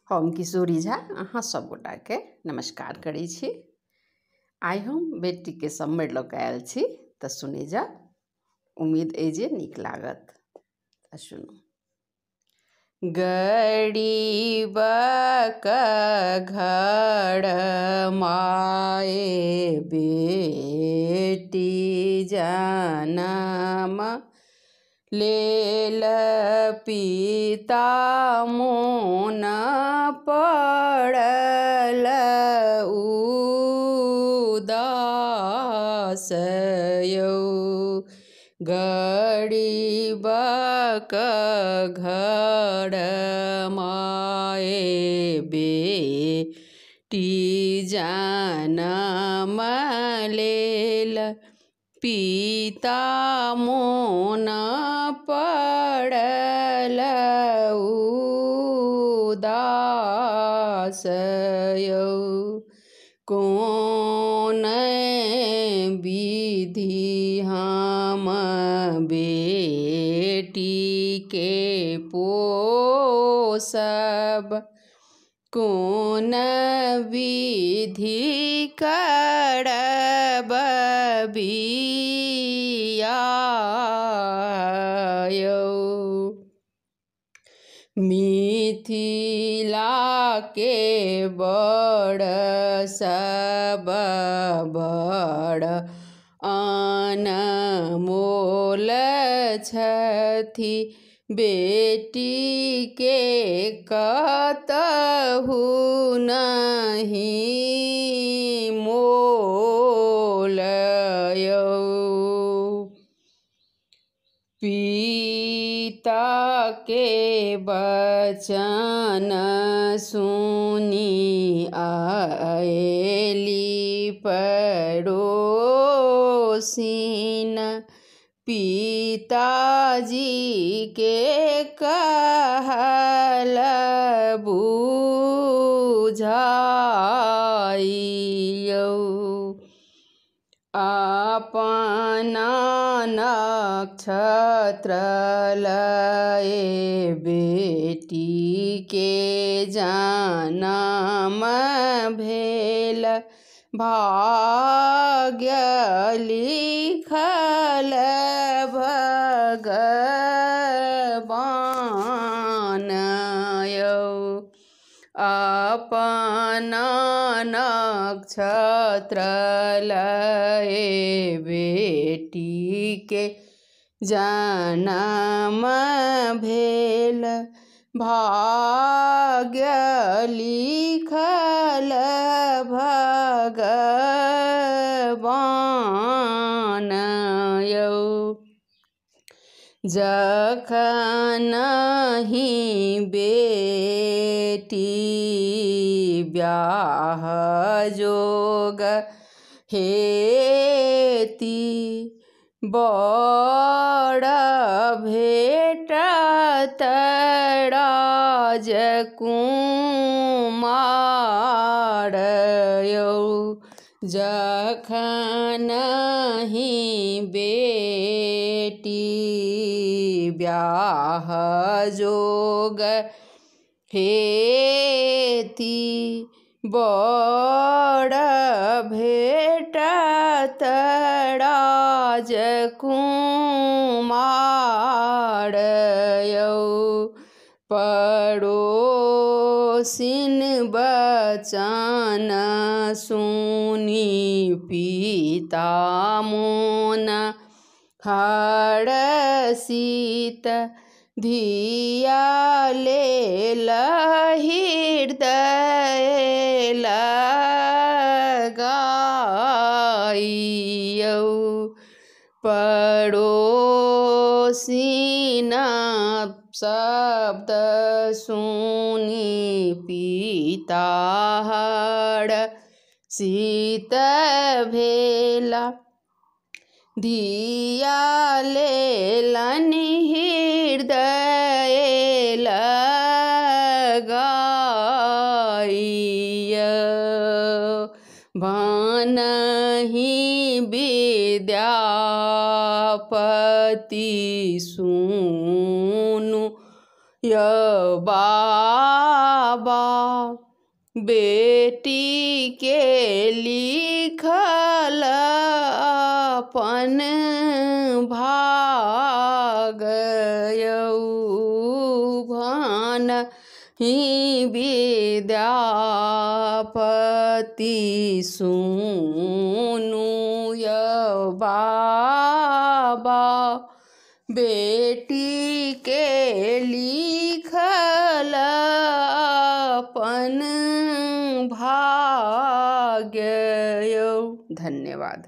हम किशोरी झा अहाँ सब गोटा के नमस्कार करै छी। आइ हम बेटी के सम्मेर लऽ कऽ आयल छी तऽ सुनी जा, उम्मीद अइ जे नीक लागत। तऽ सुनू। गरीबक घर माए बेटी जनम लेल पिता मोन पड़ल उदास यौ। गरीबक घर माए बेटी जनम लेल पिता मोन पड़ल उदास यौ। कोन विधि हम बेटी के पोसब, कोन विधि करब बियाह यौ। मिथिला के बड़ सब बड़ अनमोल छथि, बेटी के कतहु नहीं मोल यौ। पिता के वचन सुनी आएली पड़ोसिन, पिताजी के कहल बुझाई यौ। अपना नक्षत्र लए बेटी के जनम भेल, भाग्य लिखल भगवान यौ। अपना नक्षत्र लए बेटी के जनम भेल, भाग्य लिखल भगवान यौ। जखन ही बेटी ब्याह जोग हेती, बड़ भेटत राजकुमार यौ। जखन ही बेटी ब्याह जोग हेती, बड़ भेटत राजकुमार यौ। पड़ोसिन वचन सुनी पिता मोन हर्षित, धिया लेल हृदय लगाई यौ। पड़ोसिन शब्द सुनी पिता हर्षित भेला, धिया लेलन हृदय लगाई यौ। भनहि विद्यापति सुनु य बाबा, बेटी के लिखल अपन भाग यौवन ही विद्यापति सुनु यौ बाबा। बेटी के लिखल अपन भाग्य यौ। धन्यवाद।